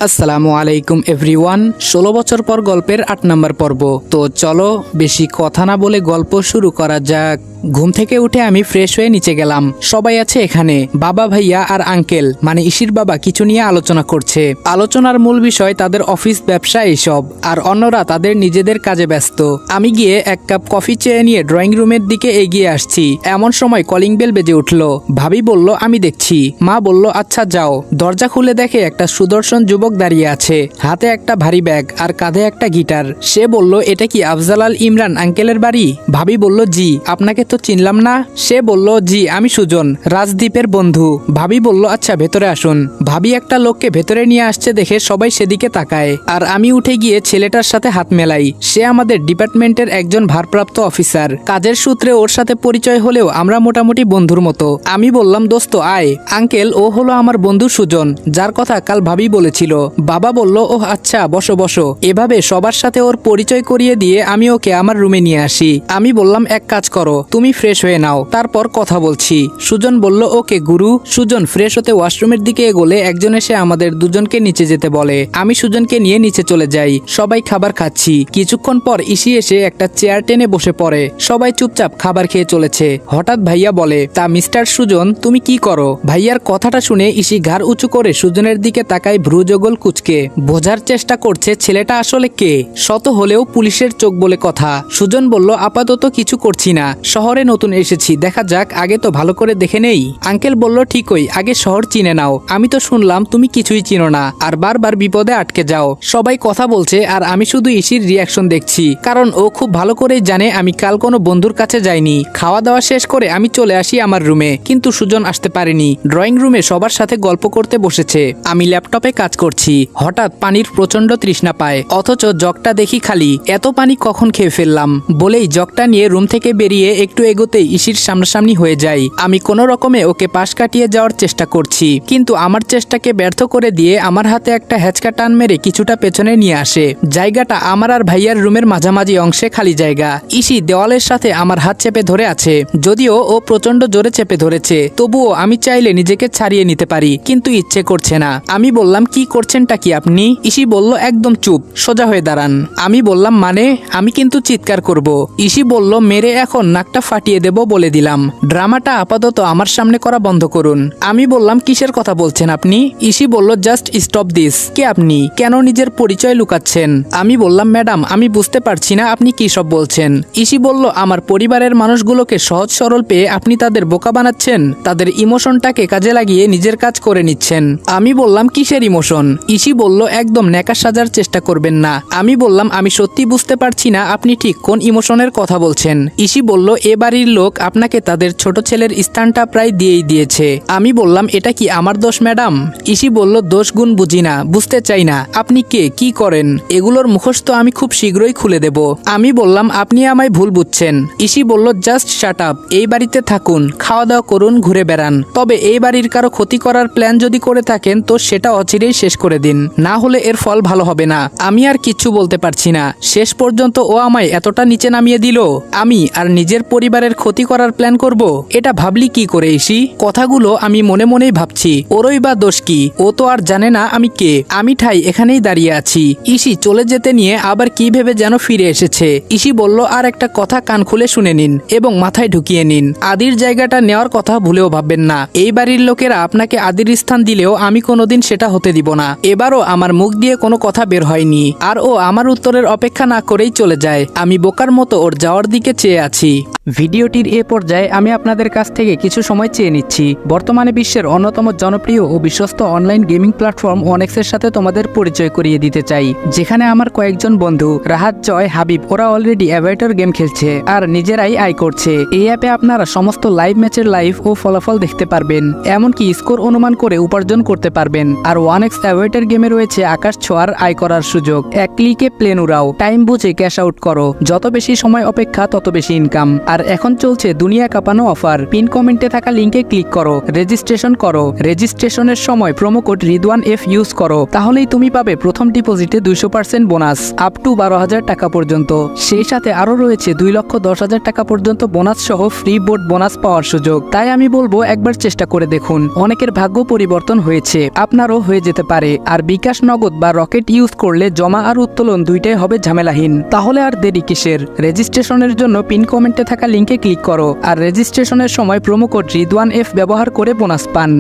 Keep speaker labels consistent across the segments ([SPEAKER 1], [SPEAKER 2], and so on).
[SPEAKER 1] আসসালামু আলাইকুম এভরিওয়ান। ১৬ বছর পর গল্পের ৮ নম্বর পর্ব। তো চলো বেশি কথা না বলে গল্প শুরু করা যাক। ঘুম থেকে উঠে আমি ফ্রেশ হয়ে নিচে গেলাম। সবাই আছে এখানে, বাবা, ভাইয়া আর আঙ্কেল মানে ইসির বাবা কিছু নিয়ে আলোচনা করছে। আলোচনার মূল বিষয় তাদের অফিস, ব্যবসা এইসব, আর অন্যরা তাদের নিজেদের কাজে ব্যস্ত। আমি গিয়ে এক কাপ কফি চেয়ে নিয়ে ড্রয়িং রুমের দিকে এগিয়ে আসছি। এমন সময় কলিং বেল বেজে উঠল। ভাবি বলল আমি দেখছি। মা বলল আচ্ছা যাও। দরজা খুলে দেখে একটা সুদর্শন যুবক দাঁড়িয়ে আছে, হাতে একটা ভারী ব্যাগ আর কাঁধে একটা গিটার। সে বলল এটা কি আফজাল আল ইমরান আঙ্কেলের বাড়ি? ভাবি বলল জি, আপনাকে তো চিনলাম না। সে বলল জি, আমি সুজন, রাজদীপের বন্ধু। ভাবি বলল আচ্ছা ভেতরে আসুন। ভাবি একটা লোককে ভেতরে নিয়ে আসছে দেখে সবাই সেদিকে তাকায়, আর আমি উঠে গিয়ে ছেলেটার সাথে হাত মেলাই। সে আমাদের ডিপার্টমেন্টের একজন ভারপ্রাপ্ত অফিসার। কাজের সূত্রে ওর সাথে পরিচয় হলেও আমরা মোটামুটি বন্ধুর মতো। আমি বললাম দোস্ত আয়। আঙ্কেল, ও হলো আমার বন্ধু সুজন, যার কথা কাল ভাবি বলেছিল। বাবা বলল ওহ আচ্ছা, বসো বসো। এভাবে সবার সাথে ওর পরিচয় করিয়ে দিয়ে আমি ওকে আমার রুমে নিয়ে আসি। আমি বললাম এক কাজ করো, তুমি ফ্রেশ হয়ে নাও, তারপর কথা বলছি। সুজন বলল ওকে গুরু। সুজন ফ্রেশ হতে ওয়াশরুমের দিকে এগোলে একজন এসে আমাদের দুজনকে নিচে যেতে বলে। আমি সুজনকে নিয়ে নিচে চলে যাই। সবাই খাবার খাচ্ছি। কিছুক্ষণ পর ইসি এসে একটা চেয়ার টেনে বসে পড়ে। সবাই চুপচাপ খাবার খেয়ে চলেছে। হঠাৎ ভাইয়া বলে তা মিস্টার সুজন তুমি কি করো? ভাইয়ার কথাটা শুনে ইসি ঘাড় উঁচু করে সুজনের দিকে তাকায়, ভ্রুজগল কুচকে। বোঝার চেষ্টা করছে ছেলেটা আসলে কে। শত হলেও পুলিশের চোখ বলে কথা। সুজন বলল আপাতত কিছু করছি না, শহরে নতুন এসেছি, দেখা যাক, আগে তো ভালো করে দেখে নেই। আঙ্কেল বলল ঠিকই, আগে শহর চিনে নাও। আমি তো শুনলাম তুমি কিছুই চিনো না আর বারবার বিপদে আটকে যাও। সবাই কথা বলছে আর আমি শুধু ইসির রিয়াকশন দেখছি, কারণ ও খুব ভালো করেই জানে আমি কাল কোনো বন্ধুর কাছে যাইনি। খাওয়া দাওয়া শেষ করে আমি চলে আসি আমার রুমে, কিন্তু সুজন আসতে পারেনি। ড্রয়িং রুমে সবার সাথে গল্প করতে বসেছে। আমি ল্যাপটপে কাজ করছি। হঠাৎ পানির প্রচন্ড তৃষ্ণা পায়, অথচ জগটা দেখি খালি। এত পানি কখন খেয়ে ফেললাম বলেই জগটা নিয়ে রুম থেকে বেরিয়ে একটু এগোতেই ইসির সামনাসামনি হয়ে যাই। আমি কোনো রকমে ওকে পাশ কাটিয়ে যাওয়ার চেষ্টা করছি, কিন্তু আমার চেষ্টাকে ব্যর্থ করে দিয়ে আমার হাতে একটা হ্যাচকা টান মেরে কিছুটা পেছনে নিয়ে আসে। জায়গাটা আমার আর ভাইয়ার রুমের মাঝামাঝি অংশে খালি জায়গা। ইসি দেওয়ালের সাথে আমার হাত চেপে ধরে আছে। যদিও ও প্রচন্ড জোরে চেপে ধরেছে, তবুও আমি চাইলে নিজেকে ছাড়িয়ে নিতে পারি, কিন্তু ইচ্ছে করছে না। আমি বললাম কি করছেনটা কি আপনি? ইসি বলল একদম চুপ, সোজা হয়ে দাঁড়ান। আমি বললাম মানে? আমি কিন্তু চিৎকার করব। ইসি বলল মেরে এখন নাকটা ফাটিয়ে দেব বলে দিলাম। ড্রামাটা আপাতত আমার সামনে করা বন্ধ করুন। আমি বললাম কিসের কথা বলছেন আপনি? ইসি বলল জাস্ট স্টপ দিস। কে আপনি? কেন নিজের পরিচয় লুকাচ্ছেন? আমি বললাম ম্যাডাম আমি বুঝতে পারছি না আপনি কি সব বলছেন। ইসি বলল আমার পরিবারের মানুষগুলোকে সহজ সরল পেয়ে আপনি তাদের বোকা বানাচ্ছেন, তাদের ইমোশনটাকে কাজে লাগিয়ে নিজের কাজ করে নিচ্ছেন। আমি বললাম কিসের ইমোশন? ইসি বলল একদম ন্যাকা সাজার চেষ্টা করবেন না। আমি বললাম আমি সত্যি বুঝতে পারছি না আপনি ঠিক কোন ইমোশনের কথা বলছেন। ইসি বলল এ বাড়ির লোক আপনাকে তাদের ছোট ছেলের স্থানটা প্রায় দিয়েই দিয়েছে। আমি বললাম এটা কি আমার দোষ ম্যাডাম? ইসি বলল দোষ গুণ বুঝি না, বুঝতে চাই না আপনি কে, কি করেন, এগুলোর মুখস্থ আমি খুব শীঘ্রই খুলে দেব। আমি বললাম আপনি আমায় ভুল বুঝছেন। ইসি বলল জাস্ট শাট আপ, এই বাড়িতে থাকুন, খাওয়া দাওয়া করুন, ঘুরে বেড়ান, তবে এই বাড়ির কারো ক্ষতি করার প্ল্যান যদি করে থাকেন তো সেটা অচিরেই শেষ করে দিন, না হলে এর ফল ভালো হবে না। আমি আর কিচ্ছু বলতে পারছি না। শেষ পর্যন্ত ও আমায় এতটা নিচে নামিয়ে দিল, আমি আর নিজের পরিবারের ক্ষতি করার প্ল্যান করব? এটা ভাবলি কি করে ইসি? কথাগুলো আমি মনে মনেই ভাবছি। ওরই বা দোষ কি? ও তো আর জানে না আমি কে। আমি ঠাই এখানেই দাঁড়িয়ে আছি। ইসি চলে যেতে নিয়ে আবার কি ভেবে যেন ফিরে এসেছে। ইসি বলল আর একটা কথা কান খুলে শুনে নিন এবং মাথায় ঢুকিয়ে নিন, আদির জায়গাটা নেওয়ার কথা ভুলেও ভাববেন না। এই বাড়ির লোকেরা আপনাকে আদির স্থান দিলেও আমি কোনোদিন সেটা হতে দিব না। এবারও আমার মুখ দিয়ে কোনো কথা বের হয়নি, আর ও আমার উত্তরের অপেক্ষা না করেই চলে যায়। আমি বোকার মতো ওর যাওয়ার দিকে চেয়ে আছি। ভিডিওটির এ পর্যায়ে আমি আপনাদের কাছ থেকে কিছু সময় চেয়ে নিচ্ছি। বর্তমানে বিশ্বের অন্যতম জনপ্রিয় ও বিশ্বস্ত অনলাইন গেমিং প্ল্যাটফর্ম ওয়ানেক্সের সাথে তোমাদের পরিচয় করিয়ে দিতে চাই, যেখানে আমার কয়েকজন বন্ধু রাহাত, জয়, হাবিব ওরা অলরেডি অ্যাভাইটর গেম খেলছে আর নিজেরাই আয় করছে। এই অ্যাপে আপনারা সমস্ত লাইভ ম্যাচের লাইভ ও ফলাফল দেখতে পারবেন, এমনকি স্কোর অনুমান করে উপার্জন করতে পারবেন। আর ওয়ানেক্স অ্যাভাইটর গেমে রয়েছে আকাশ ছোঁয়ার আয় করার সুযোগ। এক ক্লিকে প্লেন উড়াও, টাইম বুঝে ক্যাশ আউট করো, যত বেশি সময় অপেক্ষা তত বেশি ইনকাম। আর এখন চলছে দুনিয়া কাঁপানো অফার। পিন কমেন্টে থাকা লিঙ্কে ক্লিক করো, রেজিস্ট্রেশন করো। রেজিস্ট্রেশনের সময় promo code Ridwan F use করো, তাহলেই তুমি পাবে প্রথম ডিপোজিটে 200% বোনাস আপ টু 12,000 টাকা পর্যন্ত। সেই সাথে আরো রয়েছে 2,10,000 টাকা পর্যন্ত বোনাস সহ ফ্রি বোর্ড বোনাস পাওয়ার সুযোগ। তাই আমি বলবো একবার চেষ্টা করে দেখুন, অনেকের ভাগ্য পরিবর্তন হয়েছে, আপনারও হয়ে যেতে পারে। পারে, আর বিকাশ, নগদ বা রকেট ইউজ করলে জমা আর উত্তোলন দুইটাই হবে ঝামেলাহীন। তাহলে আর দেরি কিসের? রেজিস্ট্রেশনের জন্য পিন কমেন্টে থাকা লিঙ্কে ক্লিক করো, আর রেজিস্ট্রেশনের সময় প্রোমো কোড রিদওয়ান F ব্যবহার করে বোনাস পান।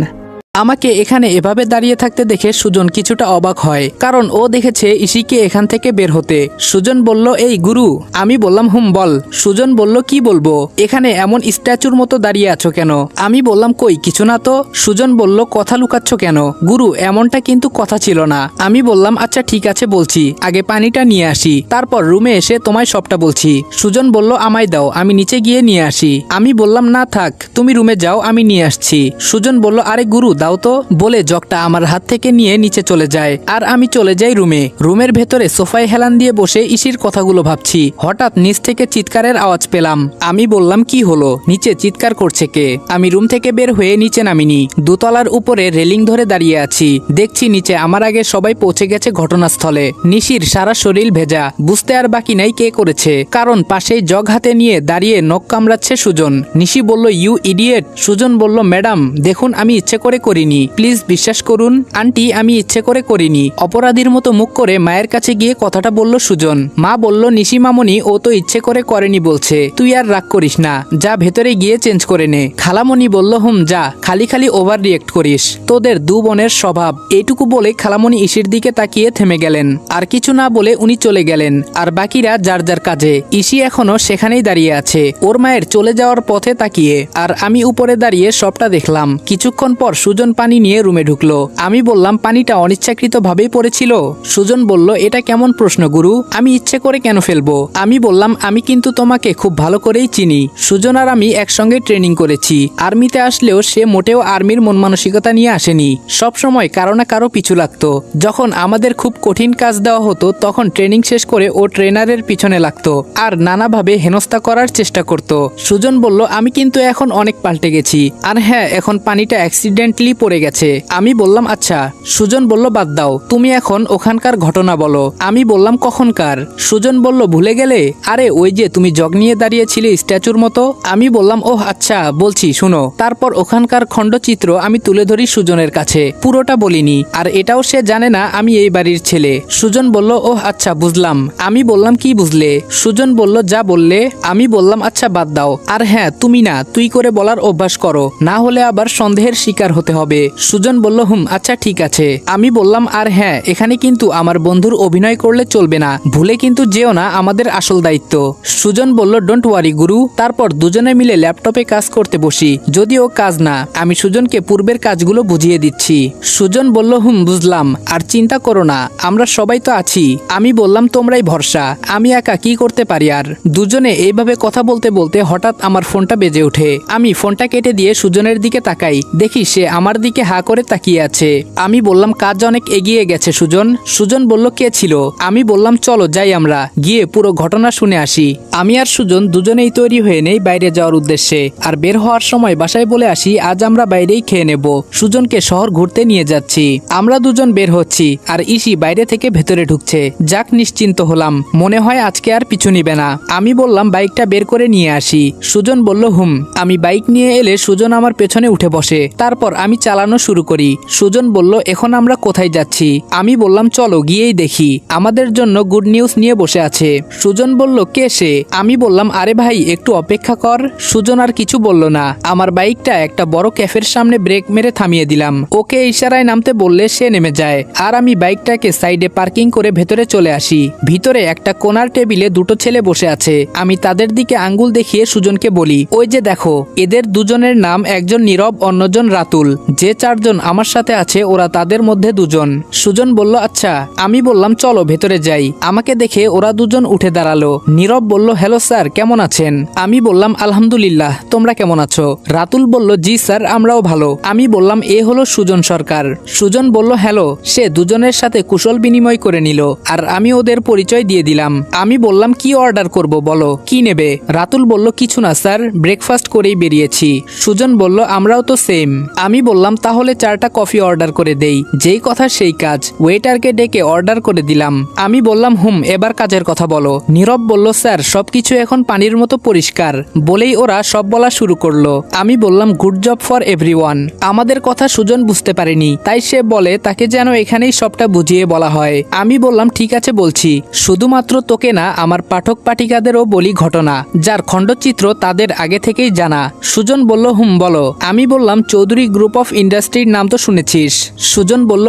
[SPEAKER 1] আমাকে এখানে এভাবে দাঁড়িয়ে থাকতে দেখে সুজন কিছুটা অবাক হয়, কারণ ও দেখেছে ইশিকে এখান থেকে বের হতে। সুজন বলল, এই গুরু। আমি বললাম, হুম বল। সুজন বলল, কি বলবো? এখানে এমন স্ট্যাচুর মতো দাঁড়িয়ে আছো কেন? আমি বললাম, কই কিছু না তো। সুজন বলল, কথা লুকাচ্ছ কেন? গুরু, এমনটা কিন্তু কথা ছিল না। আমি বললাম, আচ্ছা ঠিক আছে বলছি, আগে পানিটা নিয়ে আসি, তারপর রুমে এসে তোমায় সবটা বলছি। সুজন বলল, আমায় দাও, আমি নিচে গিয়ে নিয়ে আসি। আমি বললাম, না থাক, তুমি রুমে যাও, আমি নিয়ে আসছি। সুজন বলল, আরে গুরু দাও তো, বলে জগটা আমার হাত থেকে নিয়ে নিচে চলে যায়, আর আমি চলে যাই রুমে। রুমের ভেতরে সোফায় হেলান দিয়ে বসে ইসির কথাগুলো ভাবছি। হঠাৎ নিচ থেকে চিৎকারের আওয়াজ পেলাম। আমি বললাম, কি হলো? নিচে চিৎকার করছে কে? আমি রুম থেকে বের হয়ে নিচে নামিনি, দোতলার উপরে রেলিং ধরে দাঁড়িয়ে আছি। দেখছি নিচে আমার আগে সবাই পৌঁছে গেছে ঘটনাস্থলে। নিশির সারা শরীর ভেজা, বুঝতে আর বাকি নাই কে করেছে, কারণ পাশেই জগ হাতে নিয়ে দাঁড়িয়ে নখ কামড়াচ্ছে সুজন। নিশি বলল, ইউ ইডিয়েট। সুজন বলল, ম্যাডাম দেখুন, আমি ইচ্ছে করে করিনি, প্লিজ বিশ্বাস করুন। আন্টি, আমি ইচ্ছে করে করিনি। অপরাধীর মতো মুখ করে মায়ের কাছে গিয়ে কথাটা বলল সুজন। মা বলল, নিশি মামনি, ও তো ইচ্ছে করে করেনি বলছে, তুই আর রাগ করিস না, যা ভেতরে গিয়ে চেঞ্জ করে নে। খালামণি বলল, হুম যা, খালি খালি ওভার রিয়েক্ট করিস, তোদের দু বোনের স্বভাব। এইটুকু বলে খালামণি ইসির দিকে তাকিয়ে থেমে গেলেন। আর কিছু না বলে উনি চলে গেলেন, আর বাকিরা যার যার কাজে। ইসি এখনো সেখানেই দাঁড়িয়ে আছে, ওর মায়ের চলে যাওয়ার পথে তাকিয়ে। আর আমি উপরে দাঁড়িয়ে সবটা দেখলাম। কিছুক্ষণ পর সুজন পানি নিয়ে রুমে ঢুকলো। আমি বললাম, পানিটা অনিচ্ছাকৃত ভাবেই পড়েছিল? সুজন বলল, এটা কেমন প্রশ্ন গুরু, আমি ইচ্ছে করে কেন ফেলবো? আমি বললাম, আমি কিন্তু তোমাকে খুব ভালো করেই চিনি। সুজন আর আমি একসঙ্গে ট্রেনিং করেছি। আর্মিতে আসলেও সে মোটেও আর্মির মন মানসিকতা নিয়ে আসেনি, সব সময় কারো না কারো পিছু লাগতো। যখন আমাদের খুব কঠিন কাজ দেওয়া হতো, তখন ট্রেনিং শেষ করে ও ট্রেনারের পিছনে লাগতো আর নানাভাবে হেনস্থা করার চেষ্টা করত। সুজন বলল, আমি কিন্তু এখন অনেক পাল্টে গেছি, আর হ্যাঁ, এখন পানিটা অ্যাক্সিডেন্টলি পড়ে গেছে। আমি বললাম, আচ্ছা। সুজন বলল, বাদ দাও, তুমি এখন ওখানকার ঘটনা বলো। আমি বললাম, কখনকার? সুজন বলল, ভুলে গেলে? আরে ওই যে তুমি জগ নিয়ে দাঁড়িয়েছিলে স্ট্যাচুর মতো। আমি বললাম, ওহ আচ্ছা, বলছি শুনো। তারপর ওখানকার খণ্ডচিত্র আমি তুলে ধরি সুজনের কাছে, পুরোটা বলিনি, আর এটাও সে জানে না আমি এই বাড়ির ছেলে। সুজন বলল, ওহ আচ্ছা বুঝলাম। আমি বললাম, কি বুঝলে? সুজন বলল, যা বললে। আমি বললাম, আচ্ছা বাদ দাও, আর হ্যাঁ, তুমি না তুই করে বলার অভ্যাস করো, না হলে আবার সন্দেহের শিকার হতে হবে। সুজন বলল, হুম আচ্ছা ঠিক আছে। আমি বললাম, আর হ্যাঁ, এখানে কিন্তু আমার বন্ধুর অভিনয় করলে চলবে না, ভুলে কিন্তু যেও না, আমাদের আসল দায়িত্ব। সুজন বলল, ডোন্ট ওয়ারি গুরু। তারপর দুজনে মিলে ল্যাপটপে কাজ করতে বসি, যদিও কাজ না, আমি সুজনকে পূর্বের কাজগুলো বুঝিয়ে দিচ্ছি। সুজন বলল, হুম বুঝলাম, আর চিন্তা করো না, আমরা সবাই তো আছি। আমি বললাম, তোমরাই ভরসা, আমি একা কি করতে পারি আর। দুজনে এইভাবে কথা বলতে বলতে হঠাৎ আমার ফোনটা বেজে ওঠে। আমি ফোনটা কেটে দিয়ে সুজনের দিকে তাকাই, দেখি সে আমার দিকে হা করে তাকিয়ে আছে। আমি বললাম, কাজ অনেক এগিয়ে গেছে সুজন। সুজন বলল, কে ছিল? আমি বললাম, চলো যাই, আমরা গিয়ে পুরো ঘটনা শুনে আসি। আমি আর সুজন দুজনেই তৈরি হয়ে নেই বাইরে যাওয়ার উদ্দেশ্যে, আর বের হওয়ার সময় বাসায় বলে আসি, আজ আমরা বাইরেই খেয়ে নেব, সুজনকে শহর ঘুরতে নিয়ে যাচ্ছি। আমরা দুজন বের হচ্ছি, আর ইসি বাইরে থেকে ভেতরে ঢুকছে। যাক, নিশ্চিন্ত হলাম, মনে হয় আজকে আর পিছু নিবে না। আমি বললাম, বাইকটা বের করে নিয়ে আসি। সুজন বলল, হুম। আমি বাইক নিয়ে এলে সুজন আমার পেছনে উঠে বসে, তারপর আমি চালানো শুরু করি। সুজন বলল, এখন আমরা কোথায় যাচ্ছি? আমি বললাম, চলো গিয়েই দেখি, আমাদের জন্য গুড নিউজ নিয়ে বসে আছে। সুজন বলল, কে সে? আমি বললাম, আরে ভাই একটু অপেক্ষা কর। সুজন আর কিছু বলল না। আমার বাইকটা একটা বড় ক্যাফের সামনে ব্রেক মেরে থামিয়ে দিলাম। ওকে ইশারায় নামতে বললে সে নেমে যায়, আর আমি বাইকটাকে সাইডে পার্কিং করে ভেতরে চলে আসি। ভিতরে একটা কোনার টেবিলে দুটো ছেলে বসে আছে। আমি তাদের দিকে আঙ্গুল দেখিয়ে সুজনকে বলি, ওই যে দেখো, এদের দুজনের নাম, একজন নীরব, অন্যজন রাতুল। যে চারজন আমার সাথে আছে ওরা তাদের মধ্যে দুজন। সুজন বলল, আচ্ছা। আমি বললাম, চলো ভেতরে যাই। আমাকে দেখে ওরা দুজন উঠে দাঁড়ালো। নীরব বলল, হ্যালো স্যার, কেমন আছেন? আমি বললাম, আলহামদুলিল্লাহ, তোমরা কেমন আছো? রাতুল বলল, জি স্যার, আমরাও ভালো। আমি বললাম, এ হলো সুজন সরকার। সুজন বলল, হ্যালো। সে দুজনের সাথে কুশল বিনিময় করে নিল, আর আমি ওদের পরিচয় দিয়ে দিলাম। আমি বললাম, কি অর্ডার করব বলো, কি নেবে? রাতুল বলল, কিছু না স্যার, ব্রেকফাস্ট করেই বেরিয়েছি। সুজন বলল, আমরাও তো সেম। আমি বললাম, বললাম তাহলে 4টা কফি অর্ডার করে দেই। যেই কথা সেই কাজ, ওয়েটারকে ডেকে অর্ডার করে দিলাম। আমি বললাম এবার কাজের কথা বলো। নীরব বলল স্যার সবকিছু এখন পানির মতো পরিষ্কার। বলেই ওরা সব বলা শুরু করলো। আমি বললাম গুড জব ফর এভরিওয়ান। আমাদের কথা সুজন বুঝতে পারেনি, তাই সে বলে তাকে যেন এখানেই সবটা বুঝিয়ে বলা হয়। আমি বললাম ঠিক আছে বলছি, শুধুমাত্র তোকে না, আমার পাঠক পাঠিকাদেরও বলি ঘটনা, যার খণ্ডচিত্র তাদের আগে থেকেই জানা। সুজন বলল বলো। আমি বললাম চৌধুরী গ্রুপ অফ ইন্ডাস্ট্রির নাম তো শুনেছিস। সুজন বলল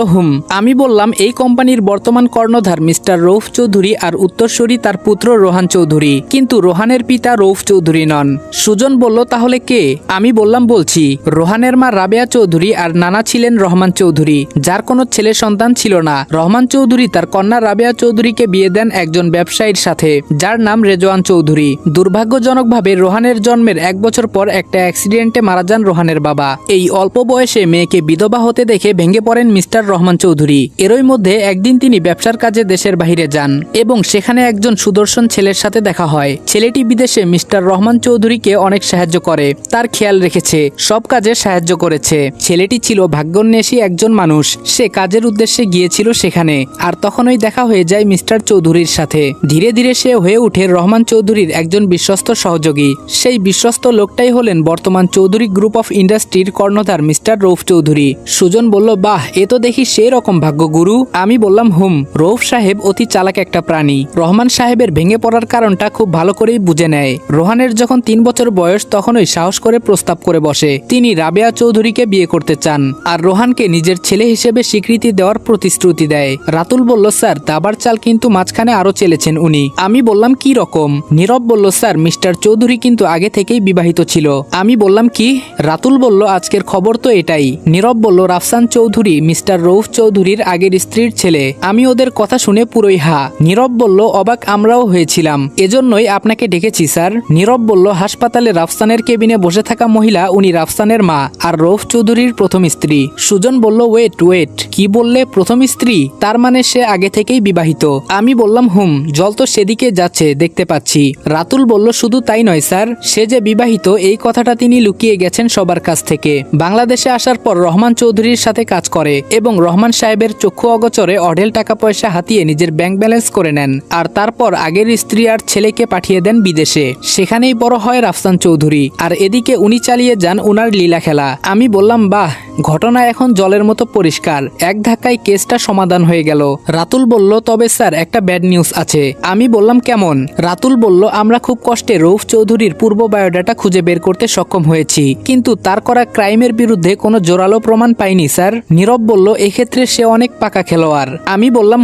[SPEAKER 1] আমি বললাম এই কোম্পানির বর্তমান কর্ণধার মিস্টার রৌফ চৌধুরী আর উত্তরসূরি তার পুত্র রোহান চৌধুরী, কিন্তু রোহানের পিতা রৌফ চৌধুরী নন। সুজন বলল তাহলে কে? আমি বললাম বলছি, রোহানের মা রাবেয়া চৌধুরী আর নানা ছিলেন রহমান চৌধুরী, যার কোনো ছেলে সন্তান ছিল না। রহমান চৌধুরী তার কন্যা রাবেয়া চৌধুরীকে বিয়ে দেন একজন ব্যবসায়ীর সাথে, যার নাম রেজওয়ান চৌধুরী। দুর্ভাগ্যজনকভাবে রোহানের জন্মের 1 বছর পর একটা অ্যাক্সিডেন্টে মারা যান রোহানের বাবা। এই অল্প বয়সে মেয়েকে বিধবা হতে দেখে ভেঙে পড়েন মিস্টার রহমান চৌধুরী। এরই মধ্যে একদিন তিনি ব্যবসার কাজে দেশের বাইরে যান এবং সেখানে একজন সুদর্শন ছেলের সাথে দেখা হয়। ছেলেটি বিদেশে মিস্টার রহমান চৌধুরীকে অনেক সাহায্য করে, তার খেয়াল রেখেছে, সব কাজে সাহায্য করেছে। ছেলেটি ছিল ভাগ্যান্বেষী একজন মানুষ। সে কাজের উদ্দেশ্যে গিয়েছিল সেখানে, আর তখনই দেখা হয়ে যায় মিস্টার চৌধুরীর সাথে। ধীরে ধীরে সে হয়ে ওঠে রহমান চৌধুরীর একজন বিশ্বস্ত সহযোগী। সেই বিশ্বস্ত লোকটাই হলেন বর্তমান চৌধুরী গ্রুপ অফ ইন্ডাস্ট্রির কর্ণধার মিস্টার রৌফ চৌধুরী। সুজন বলল বাহ, এ তো দেখি সেই রকম ভাগ্য গুরু। আমি বললাম রৌফ সাহেব অতি চালাক একটা প্রাণী। রহমান সাহেবের ভেঙে পড়ার কারণটা খুব ভালো করেই বুঝে নেয়। রোহানের যখন 3 বছর বয়স তখনই সাহস করে প্রস্তাব করে বসে তিনি রাবেয়া চৌধুরীকে বিয়ে করতে চান, আর রোহানকে নিজের ছেলে হিসেবে স্বীকৃতি দেওয়ার প্রতিশ্রুতি দেয়। রাতুল বলল স্যার দাবার চাল কিন্তু মাঝখানে আরো চেলেছেন উনি। আমি বললাম কি রকম? নীরব বলল স্যার মিস্টার চৌধুরী কিন্তু আগে থেকেই বিবাহিত ছিল। আমি বললাম কি? রাতুল বলল আজকের খবর তো এটাই। নীরব বলল রাফসান চৌধুরী মিস্টার রৌফ চৌধুরীর আগের স্ত্রীর ছেলে। আমি ওদের কথা শুনে পুরোই হা। নীরব বলল অবাক আমরাও হয়েছিলাম, এজন্যই আপনাকে ডেকেছি স্যার। নীরব বলল হাসপাতালে রাফসানের কেবিনে বসে থাকা মহিলা উনি রাফসানের মা আর রৌফ চৌধুরীর প্রথম স্ত্রী। সুজন বলল ওয়েট, কি বললে প্রথম স্ত্রী? তার মানে সে আগে থেকেই বিবাহিত। আমি বললাম জল তো সেদিকে যাচ্ছে দেখতে পাচ্ছি। রাতুল বলল শুধু তাই নয় স্যার, সে যে বিবাহিত এই কথাটা তিনি লুকিয়ে গেছেন সবার কাছ থেকে। বাংলাদেশে আসার পর রহমান চৌধুরীর সাথে কাজ করে এবং রহমান সাহেবের চক্ষু অগোচরে অঢেল টাকা পয়সা হাতিয়ে নিজের ব্যাংক ব্যালেন্স করে নেন, আর তারপর আগের স্ত্রী আর ছেলেকে পাঠিয়ে দেন বিদেশে। সেখানেই বড় হয় রাফসান চৌধুরী, আর এদিকে উনি চালিয়ে যান উনার লীলা খেলা। আমি বললাম বাহ, ঘটনা এখন জলের মতো পরিষ্কার, এক ধাক্কায় কেসটা সমাধান হয়ে গেল। রাতুল বলল তবে স্যার একটা ব্যাড নিউজ আছে। আমি বললাম কেমন? রাতুল বলল আমরা খুব কষ্টে রৌফ চৌধুরীর পূর্ব বায়োডাটা খুঁজে বের করতে সক্ষম হয়েছি, কিন্তু তার করা ক্রাইমের বিরুদ্ধে কোনো জোরালো প্রমাণ পাইনি স্যার। নীরব বলল এক্ষেত্রে সে অনেক পাকা খেলোয়াড়। আমি বললাম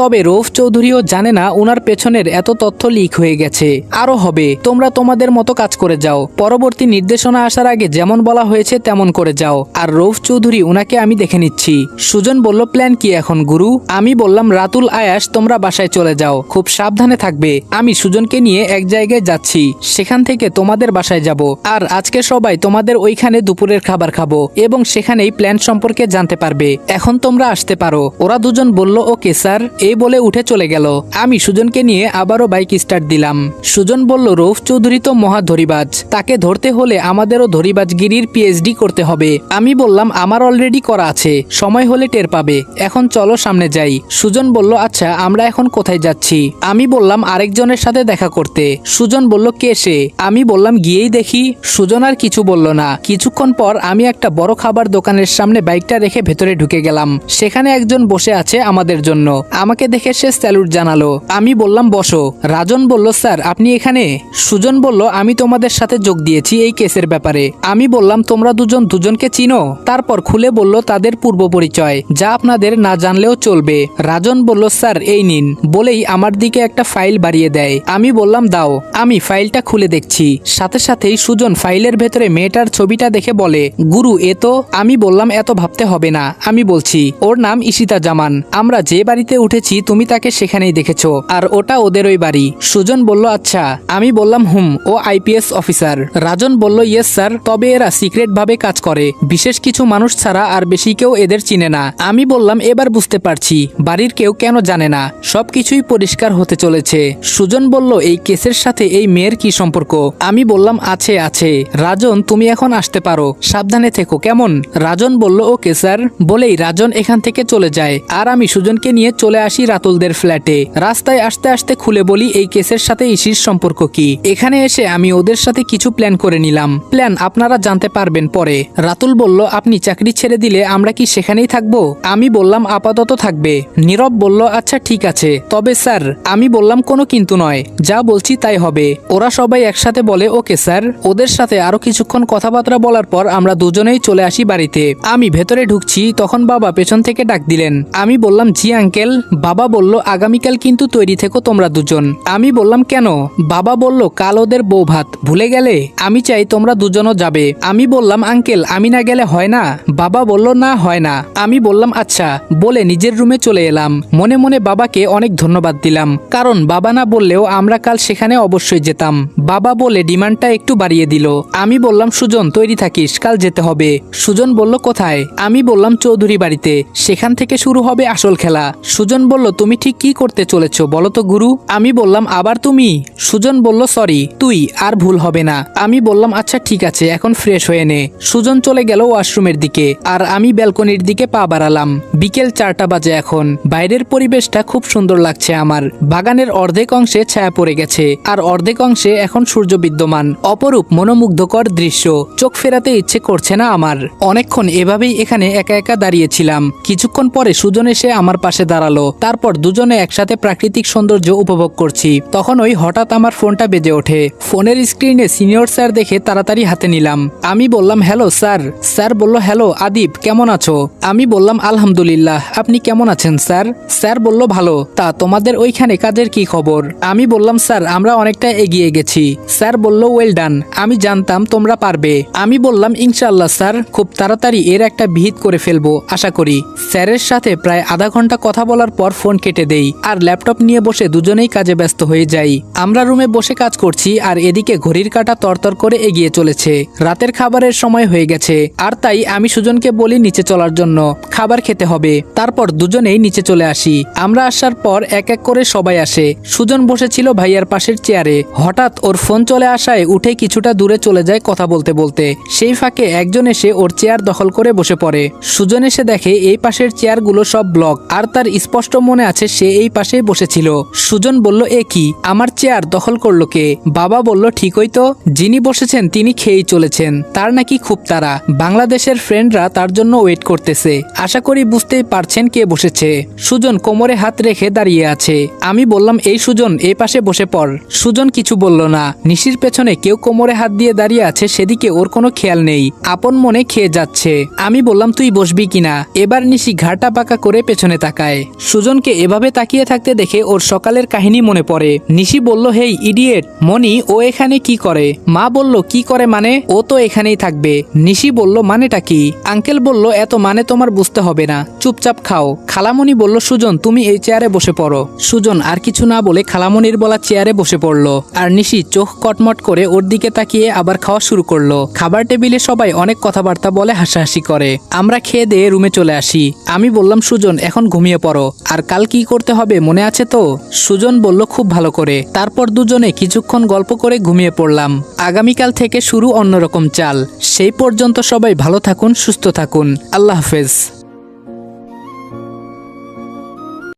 [SPEAKER 1] তবে রৌফ চৌধুরীও জানে না উনার পেছনের এত তথ্য লিক হয়ে গেছে, আরো হবে। তোমরা তোমাদের মতো কাজ করে যাও, পরবর্তী নির্দেশনা আসার আগে যেমন বলা হয়েছে তেমন করে যাও, আর রৌফ চৌধুরী উনাকে আমি দেখে নিচ্ছি। সুজন বলল প্ল্যান কি এখন গুরু? আমি বললাম রাতুল আয়াস তোমরা বাসায় চলে যাও, খুব সাবধানে থাকবে। আমি সুজনকে নিয়ে এক জায়গায় যাচ্ছি, সেখান থেকে তোমাদের বাসায় যাব, আর আজকে সবাই তোমাদের ওইখানে দুপুরের খাবার খাবো এবং সেখানেই প্ল্যান সম্পর্কে জানতে পারবে। এখন তোমরা আসতে পারো। ওরা দুজন বলল ওকে স্যার, এই বলে উঠে চলে গেল। আমি সুজনকে নিয়ে আবারও বাইক স্টার্ট দিলাম। সুজন বলল রৌফ চৌধুরী তো মহা ধরিবাজ, তাকে ধরতে হলে আমাদেরও ধরিবাজগিরির পিএইচডি করতে হবে। আমি বললাম আমার অলরেডি করা আছে, সময় হলে টের পাবে। এখন চলো সামনে যাই। সুজন বলল আচ্ছা আমরা এখন কোথায় যাচ্ছি? আমি বললাম আরেকজনের সাথে দেখা করতে। সুজন বলল কে সে? আমি বললাম গিয়েই দেখি। সুজন আর কিছু বলল না। কিছুক্ষণ পর আমি একটা বড় খাবার দোকানের সামনে বাইকটা রেখে ভেতরে ঢুকে গেলাম। সেখানে একজন বসে আছে আমাদের জন্য। আমাকে দেখে সে স্যালুট জানালো। আমি বললাম বসো। রাজন বলল স্যার আপনি এখানে? সুজন বলল আমি তোমাদের সাথে যোগ দিয়েছি এই কেসের ব্যাপারে। আমি বললাম তোমরা দুজন দুজনকে চিনো? তারপর খুলে বলল তাদের পূর্ব পরিচয়, যা আপনাদের না জানলেও চলবে। রাজন বলল স্যার এই নিন, বলেই আমার দিকে একটা ফাইল বাড়িয়ে দেয়। আমি বললাম দাও। আমি ফাইলটা খুলে দেখছি, সাথে সাথেই সুজন ফাইলের ভেতরে মেয়েটার ছবিটা দেখে বলে গুরু এ তো। আমি বললাম এত ভাবতে হবে না, আমি বলছি ওর নাম ঈশিতা জামান। আমরা যে বাড়িতে উঠেছি তুমি তাকে সেখানেই দেখেছো, আর ওটা ওদের ওই বাড়ি। সুজন বলল আচ্ছা। আমি বললাম ও আইপিএস অফিসার। রাজন বলল ইয়েস স্যার, তবে এরা সিক্রেট ভাবে কাজ করে, বিশেষ কিছু মানুষ ছাড়া আর বেশি কেউ এদের চিনে না। আমি বললাম এবার বুঝতে পারছি বাড়ির কেউ কেন জানে না, সবকিছুই পরিষ্কার হতে চলেছে। সুজন বলল এই কেসের সাথে এই মেয়ের কি সম্পর্ক? আমি বললাম আছে। রাজন তুমি এখন আসতে পারো, সাবধানে থেকো কেমন? রাজন বলল ওকে স্যার। বলেই রাজন এখান থেকে চলে যায় আর আমি সুজনকে নিয়ে চলে আসি রাতুলদের ফ্ল্যাটে। রাস্তায় আসতে আসতে খুলে বলি এই কেসের সাথে ইসির সম্পর্ক কি। এখানে এসে আমি ওদের সাথে কিছু প্ল্যান করে নিলাম। প্ল্যান আপনারা জানতে পারবেন পরে। রাতুল বলল আপনি চাকরি ছেড়ে দিলে আমরা কি সেখানেই থাকবো? আমি বললাম আপাতত থাকবে। নীরব বলল আচ্ছা ঠিক আছে, তবে স্যার। আমি বললাম কোনো কিন্তু নয়, যা বলছি তাই হবে। ওরা সবাই একসাথে বলে ওকে স্যার। ওদের সাথে আরো কিছুক্ষণ কথাবার্তা বলার পর আমরা দুজনেই চলে আসি বাড়িতে। আমি ভেতরে ঢুকছি তখন বাবা পেছন থেকে ডাক দিলেন। আমি বললাম জি আঙ্কেল। বাবা বলল আগামীকাল কিন্তু তৈরি থেকো তোমরা দুজন। আমি বললাম কেন? বাবা বলল কাল ওদের বউ ভাত, ভুলে গেলে? আমি চাই তোমরা দুজনও যাবে। আমি বললাম আঙ্কেল আমি না গেলে হয় না? বাবা বলল না হয় না। আমি বললাম আচ্ছা, বলে নিজের রুমে চলে এলাম। মনে মনে বাবাকে অনেক ধন্যবাদ দিলাম, কারণ বাবা না বললেও আমরা কাল সেখানে অবশ্যই যেতাম। বাবা বলে ডিমান্ডটা একটু বাড়িয়ে দিল। আমি বললাম সুজন তৈরি থাকিস, কাল যেতে হবে। সুজন বলল কোথায়? আমি বললাম চৌধুরী বাড়িতে, সেখান থেকে শুরু হবে আসল খেলা। সুজন বলল তুমি ঠিক কি করতে চলেছো বলো তো গুরু? আমি বললাম আবার তুমি? সুজন বলল সরি, তুই আর ভুল হবে না। আমি বললাম আচ্ছা ঠিক আছে, এখন ফ্রেশ হয়ে নে। সুজন চলে গেল ওয়াশরুমের দিকে আর আমি ব্যালকনির দিকে পা বাড়ালাম। বিকেল 4টা বাজে এখন। বাইরের পরিবেশটা খুব সুন্দর লাগছে আমার। বাগানের অর্ধেক অংশে ছায়া পড়ে গেছে আর অর্ধেক অংশে এখন সূর্য বিদ্যমান। অপরূপ মনোমুগ্ধকর দৃশ্য, চোখ ফেরাতে ইচ্ছে করছে না আমার। অনেকক্ষণ এভাবেই এখানে একা একা দাঁড়িয়েছিলাম। কিছুক্ষণ পরে সুজন এসে আমার পাশে দাঁড়ালো। তারপর দুজনে একসাথে প্রাকৃতিক সৌন্দর্য উপভোগ করছি। তখন ওই হঠাৎ আমার ফোনটা বেজে ওঠে। ফোনের স্ক্রিনে সিনিয়র স্যার দেখে তাড়াতাড়ি হাতে নিলাম। আমি বললাম হ্যালো স্যার। স্যার বলল হ্যালো আদিব, কেমন আছো? আমি বললাম আলহামদুলিল্লাহ, আপনি কেমন আছেন স্যার? স্যার বলল ভালো। তা তোমাদের ওইখানে কাজের কি খবর? আমি বললাম স্যার আমরা অনেকটা এগিয়ে গেছি। স্যার বলল ওয়েল ডান, আমি জানতাম তোমরা পারবে। আমি বললাম ইনশাআল্লাহ স্যার, খুব তাড়াতাড়ি এর একটা বিহিত করে ফেলবো আশা করি। স্যারের সাথে প্রায় আধা ঘন্টা কথা বলার পর ফোন কেটে দেই আর ল্যাপটপ নিয়ে বসে দুজনেই কাজে ব্যস্ত হয়ে যাই। আমরা রুমে বসে কাজ করছি আর এদিকে ঘড়ির কাঁটা তরতর করে এগিয়ে চলেছে। রাতের খাবারের সময় হয়ে গেছে আর তাই আমি সুজনকে বলি নিচে চলার জন্য, খাবার খেতে হবে। তারপর দুজনেই নিচে চলে আসি। আমরা আসার পর এক এক করে সবাই আসে। সুজন বসেছিল ভাইয়ার পাশের চেয়ারে। হঠাৎ ওর ফোন চলে আসায় উঠে কিছুটা দূরে চলে যায় কথা বলতে বলতে। সেই ফাঁকে একজন এসে ওর চেয়ার দখল করে বসে পড়ে। সুজন এসে দেখে এই পাশের চেয়ারগুলো সব ব্লক আর তার স্পষ্ট মনে আছে সে এই পাশেই বসেছিল। সুজন বলল এ কি, আমার চেয়ার দখল করলো কে? বাবা বলল ঠিকই তো, যিনি বসেছেন তিনি খেয়েই চলেছেন, তার নাকি খুব তাড়া। বাংলাদেশের ফ্রেন্ডরা তার জন্য ওয়েট করতেছে। আশা করি বুঝতেই পারছেন কে বসেছে। সুজন কোমরে হাত রেখে দাঁড়িয়ে আছে। আমি বললাম এই সুজন এই পাশে বসে পড়। সুজন কিছু বলল না। নিশির পেছনে কেউ কোমরে হাত দিয়ে দাঁড়িয়ে আছে, সেদিকে ওর কোনো খেয়াল নেই, আপন মনে খেয়ে যাচ্ছে। আমি বললাম তুই বসবি কিনা? এবার নিশি ঘাড়টা পাকা করে পেছনে তাকায়। সুজনকে এভাবে তাকিয়ে থাকতে দেখে ওর সকালের কাহিনী মনে পড়ে। নিশি বলল হেই ইডিয়েট, মনি ও এখানে কি করে? মা বলল কি করে মানে? ও তো এখানেই থাকবে। নিশি বলল মানেটা কি? আঙ্কেল বলল এত মানে তোমার বুঝতে হবে না, চুপচাপ খাও। খালামণি বলল সুজন তুমি এই চেয়ারে বসে পড়ো। সুজন আর কিছু না বলে খালামণির বলা চেয়ারে বসে পড়লো আর নিশি চোখ কটমট করে ওর দিকে তাকিয়ে আবার খাওয়া শুরু করলো। খাবার টেবিলে সবাই অনেক কথাবার্তা বলে, হাসাহাসি করে। আমরা খেয়ে দিয়ে রুমে চলে আসি। আমি বললাম সুজন এখন ঘুমিয়ে পড়ো, আর কাল কি করতে হবে মনে আছে তো? সুজন বলল খুব ভালো করে। তারপর দুজনে কিছুক্ষণ গল্প করে ঘুমিয়ে পড়লাম। আগামীকাল থেকে শুরু অন্যরকম চাল। সেই পর্যন্ত সবাই ভালো থাকুন, সুস্থ থাকুন। আল্লাহ হাফেজ।